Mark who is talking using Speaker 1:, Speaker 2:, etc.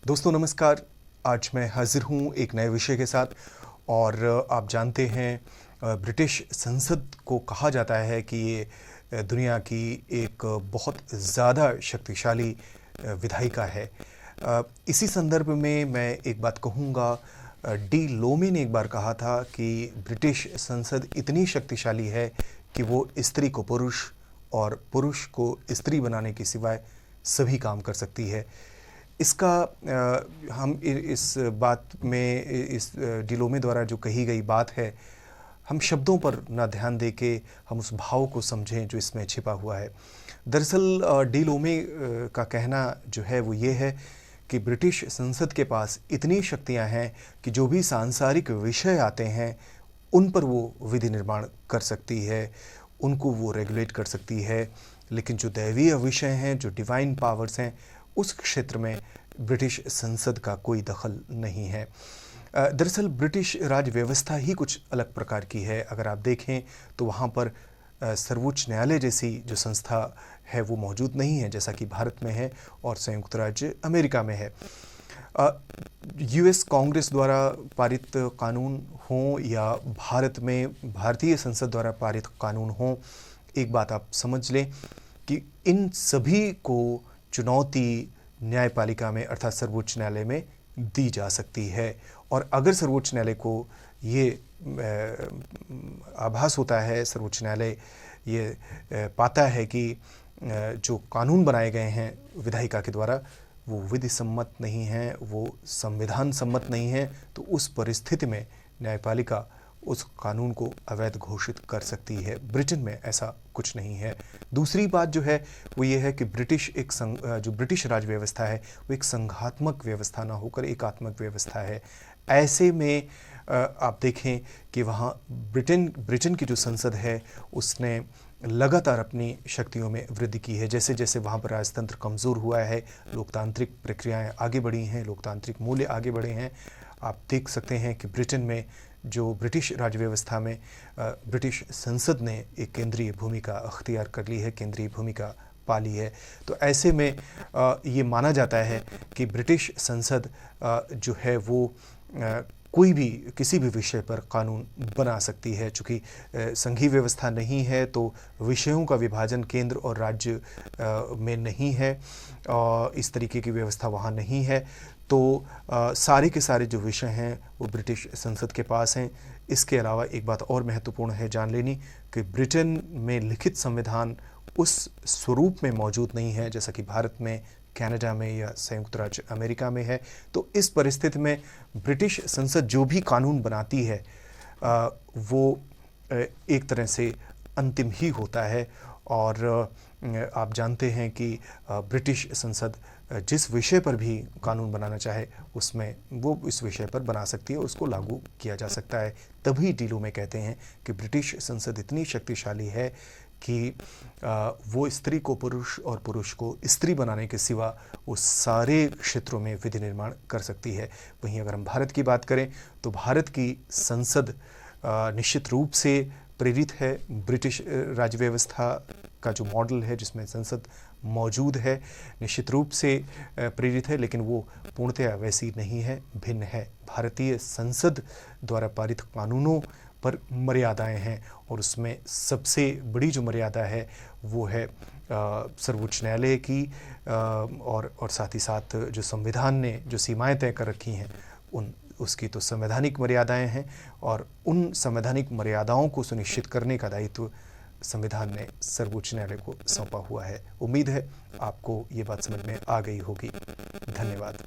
Speaker 1: दोस्तों नमस्कार। आज मैं हाजिर हूँ एक नए विषय के साथ। और आप जानते हैं ब्रिटिश संसद को कहा जाता है कि ये दुनिया की एक बहुत ज़्यादा शक्तिशाली विधायिका है। इसी संदर्भ में मैं एक बात कहूँगा। डी लोमे ने एक बार कहा था कि ब्रिटिश संसद इतनी शक्तिशाली है कि वो स्त्री को पुरुष और पुरुष को स्त्री बनाने के सिवाय सभी काम कर सकती है। इसका हम इस बात में इस डिलोमे द्वारा जो कही गई बात है, हम शब्दों पर ना ध्यान दे के हम उस भाव को समझें जो इसमें छिपा हुआ है। दरअसल डिलोमे का कहना जो है वो ये है कि ब्रिटिश संसद के पास इतनी शक्तियां हैं कि जो भी सांसारिक विषय आते हैं उन पर वो विधि निर्माण कर सकती है, उनको वो रेगुलेट कर सकती है। लेकिन जो दैवीय विषय हैं, जो डिवाइन पावर्स हैं, उस क्षेत्र में ब्रिटिश संसद का कोई दखल नहीं है। दरअसल ब्रिटिश राज व्यवस्था ही कुछ अलग प्रकार की है। अगर आप देखें तो वहाँ पर सर्वोच्च न्यायालय जैसी जो संस्था है वो मौजूद नहीं है, जैसा कि भारत में है और संयुक्त राज्य अमेरिका में है। यूएस कांग्रेस द्वारा पारित कानून हों या भारत में भारतीय संसद द्वारा पारित कानून हों, एक बात आप समझ लें कि इन सभी को चुनौती न्यायपालिका में अर्थात सर्वोच्च न्यायालय में दी जा सकती है। और अगर सर्वोच्च न्यायालय को ये आभास होता है, सर्वोच्च न्यायालय ये पाता है कि जो कानून बनाए गए हैं विधायिका के द्वारा वो विधि सम्मत नहीं है, वो संविधान सम्मत नहीं है, तो उस परिस्थिति में न्यायपालिका उस कानून को अवैध घोषित कर सकती है। ब्रिटेन में ऐसा कुछ नहीं है। दूसरी बात जो है वो ये है कि जो ब्रिटिश राज व्यवस्था है वो एक संघात्मक व्यवस्था ना होकर एकात्मक व्यवस्था है। ऐसे में आप देखें कि वहाँ ब्रिटेन की जो संसद है उसने लगातार अपनी शक्तियों में वृद्धि की है। जैसे जैसे वहाँ पर राजतंत्र कमज़ोर हुआ है, लोकतांत्रिक प्रक्रियाएं आगे बढ़ी हैं, लोकतांत्रिक मूल्य आगे बढ़े हैं। आप देख सकते हैं कि ब्रिटेन में जो ब्रिटिश राज व्यवस्था में ब्रिटिश संसद ने एक केंद्रीय भूमिका अख्तियार कर ली है, केंद्रीय भूमिका पा ली है। तो ऐसे में ये माना जाता है कि ब्रिटिश संसद जो है वो कोई भी किसी भी विषय पर कानून बना सकती है। चूँकि संघीय व्यवस्था नहीं है तो विषयों का विभाजन केंद्र और राज्य में नहीं है, इस तरीके की व्यवस्था वहाँ नहीं है। तो सारे के सारे जो विषय हैं वो ब्रिटिश संसद के पास हैं। इसके अलावा एक बात और महत्वपूर्ण है जान लेनी कि ब्रिटेन में लिखित संविधान उस स्वरूप में मौजूद नहीं है जैसा कि भारत में, कनाडा में या संयुक्त राज्य अमेरिका में है। तो इस परिस्थिति में ब्रिटिश संसद जो भी कानून बनाती है वो एक तरह से अंतिम ही होता है। और आप जानते हैं कि ब्रिटिश संसद जिस विषय पर भी कानून बनाना चाहे उसमें वो इस विषय पर बना सकती है, उसको लागू किया जा सकता है। तभी डिलोमे कहते हैं कि ब्रिटिश संसद इतनी शक्तिशाली है कि वो स्त्री को पुरुष और पुरुष को स्त्री बनाने के सिवा वो सारे क्षेत्रों में विधि निर्माण कर सकती है। वहीं अगर हम भारत की बात करें तो भारत की संसद निश्चित रूप से प्रेरित है ब्रिटिश राज्य व्यवस्था का जो मॉडल है जिसमें संसद मौजूद है, निश्चित रूप से प्रेरित है, लेकिन वो पूर्णतया वैसी नहीं है, भिन्न है। भारतीय संसद द्वारा पारित कानूनों पर मर्यादाएं हैं और उसमें सबसे बड़ी जो मर्यादा है वो है सर्वोच्च न्यायालय की, और साथ ही साथ जो संविधान ने जो सीमाएं तय कर रखी हैं उसकी तो संवैधानिक मर्यादाएं हैं और उन संवैधानिक मर्यादाओं को सुनिश्चित करने का दायित्व संविधान ने सर्वोच्च न्यायालय को सौंपा हुआ है। उम्मीद है आपको ये बात समझ में आ गई होगी। धन्यवाद।